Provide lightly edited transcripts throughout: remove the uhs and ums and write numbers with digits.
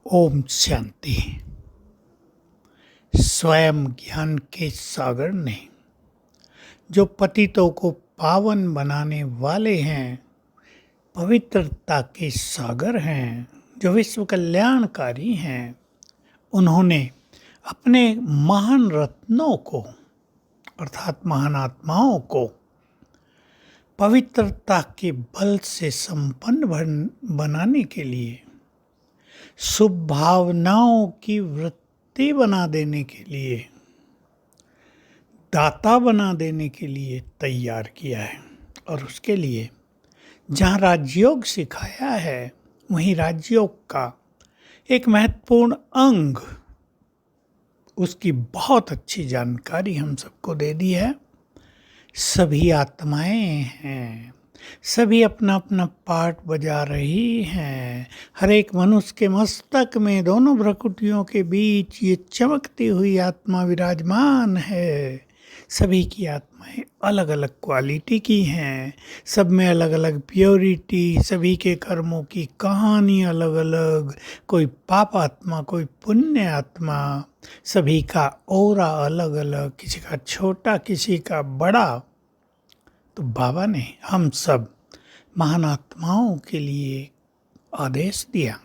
ओम शांति। स्वयं ज्ञान के सागर ने जो पतितों को पावन बनाने वाले हैं, पवित्रता के सागर हैं, जो विश्व कल्याणकारी हैं, उन्होंने अपने महान रत्नों को अर्थात महान आत्माओं को पवित्रता के बल से संपन्न बनाने के लिए, शुभ भावनाओं की वृत्ति बना देने के लिए, दाता बना देने के लिए तैयार किया है। और उसके लिए जहाँ राजयोग सिखाया है, वहीं राजयोग का एक महत्वपूर्ण अंग, उसकी बहुत अच्छी जानकारी हम सबको दे दी है। सभी आत्माएं हैं, सभी अपना अपना पार्ट बजा रही हैं। हर एक मनुष्य के मस्तक में दोनों भ्रकुटियों के बीच ये चमकती हुई आत्मा विराजमान है। सभी की आत्माएं अलग अलग क्वालिटी की हैं, सब में अलग अलग प्योरिटी, सभी के कर्मों की कहानी अलग अलग, कोई पाप आत्मा कोई पुण्य आत्मा, सभी का ओरा अलग अलग, किसी का छोटा किसी का बड़ा। तो बाबा ने हम सब महान आत्माओं के लिए आदेश दिया।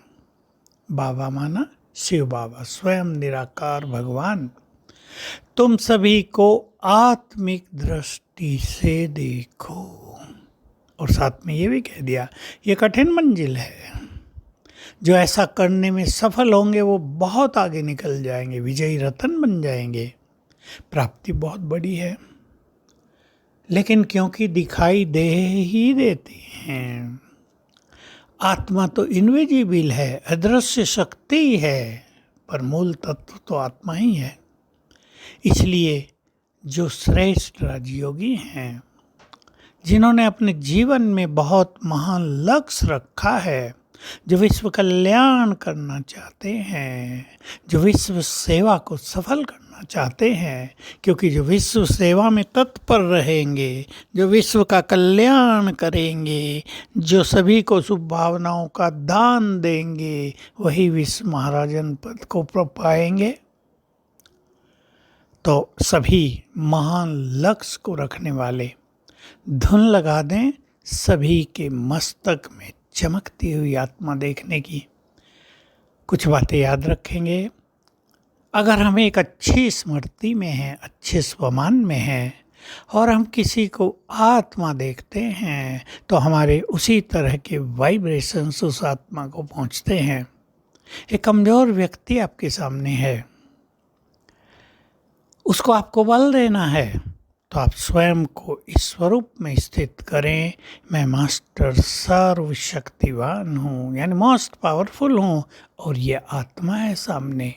बाबा माना शिव बाबा, स्वयं निराकार भगवान, तुम सभी को आत्मिक दृष्टि से देखो। और साथ में ये भी कह दिया, ये कठिन मंजिल है, जो ऐसा करने में सफल होंगे वो बहुत आगे निकल जाएंगे, विजयी रतन बन जाएंगे, प्राप्ति बहुत बड़ी है। लेकिन क्योंकि दिखाई दे ही देती हैं, आत्मा तो इनविजिबल है, अदृश्य शक्ति है, पर मूल तत्व तो आत्मा ही है। इसलिए जो श्रेष्ठ राजयोगी हैं, जिन्होंने अपने जीवन में बहुत महान लक्ष्य रखा है, जो विश्व कल्याण करना चाहते हैं, जो विश्व सेवा को सफल करना चाहते हैं, क्योंकि जो विश्व सेवा में तत्पर रहेंगे, जो विश्व का कल्याण करेंगे, जो सभी को शुभ भावनाओं का दान देंगे, वही विश्व महाराजन पद को पाएंगे। तो सभी महान लक्ष्य को रखने वाले धुन लगा दें सभी के मस्तक में चमकती हुई आत्मा देखने की। कुछ बातें याद रखेंगे। अगर हम एक अच्छी स्मृति में हैं, अच्छे स्वमान में हैं, और हम किसी को आत्मा देखते हैं, तो हमारे उसी तरह के वाइब्रेशंस उस आत्मा को पहुंचते हैं। एक कमज़ोर व्यक्ति आपके सामने है, उसको आपको बल देना है, तो आप स्वयं को इस स्वरूप में स्थित करें, मैं मास्टर सर्वशक्तिवान हूँ, यानी मोस्ट पावरफुल हूँ, और ये आत्मा है सामने।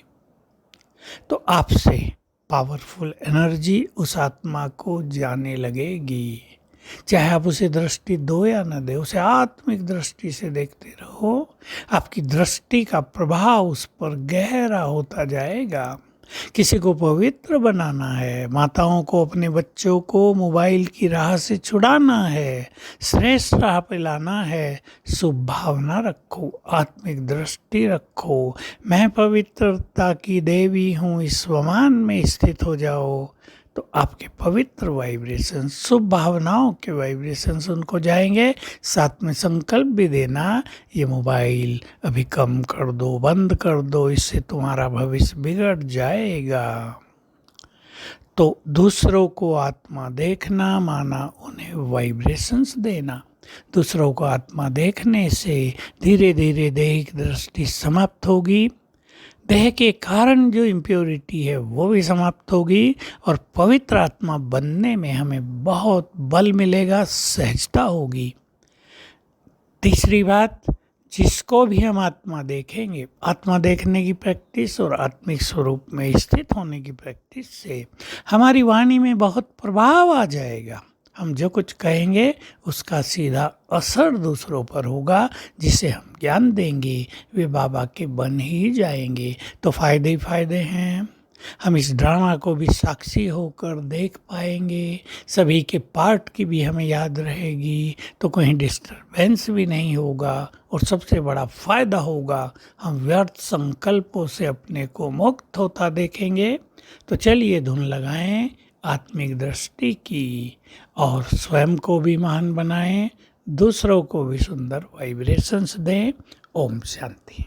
तो आपसे पावरफुल एनर्जी उस आत्मा को जाने लगेगी। चाहे आप उसे दृष्टि दो या न दे, उसे आत्मिक दृष्टि से देखते रहो, आपकी दृष्टि का प्रभाव उस पर गहरा होता जाएगा। किसी को पवित्र बनाना है, माताओं को अपने बच्चों को मोबाइल की राह से छुड़ाना है, श्रेष्ठ राह पे लाना है, शुभ भावना रखो, आत्मिक दृष्टि रखो, मैं पवित्रता की देवी हूँ, इस स्वमान में स्थित हो जाओ। तो आपके पवित्र वाइब्रेशंस, शुभ भावनाओं के वाइब्रेशंस उनको जाएंगे। साथ में संकल्प भी देना, ये मोबाइल अभी कम कर दो, बंद कर दो, इससे तुम्हारा भविष्य बिगड़ जाएगा। तो दूसरों को आत्मा देखना माना उन्हें वाइब्रेशंस देना। दूसरों को आत्मा देखने से धीरे धीरे दैहिक दृष्टि समाप्त होगी, देह के कारण जो इम्प्योरिटी है वो भी समाप्त होगी, और पवित्र आत्मा बनने में हमें बहुत बल मिलेगा, सहजता होगी। तीसरी बात, जिसको भी हम आत्मा देखेंगे, आत्मा देखने की प्रैक्टिस और आत्मिक स्वरूप में स्थित होने की प्रैक्टिस से हमारी वाणी में बहुत प्रभाव आ जाएगा। हम जो कुछ कहेंगे उसका सीधा असर दूसरों पर होगा, जिसे हम ज्ञान देंगे वे बाबा के बन ही जाएंगे। तो फ़ायदे ही फ़ायदे हैं। हम इस ड्रामा को भी साक्षी होकर देख पाएंगे, सभी के पार्ट की भी हमें याद रहेगी, तो कहीं डिस्टरबेंस भी नहीं होगा और सबसे बड़ा फायदा होगा, हम व्यर्थ संकल्पों से अपने को मुक्त होता देखेंगे। तो चलिए धुन लगाएं आत्मिक दृष्टि की और स्वयं को भी महान बनाएं, दूसरों को भी सुंदर वाइब्रेशंस दें। ओम शांति।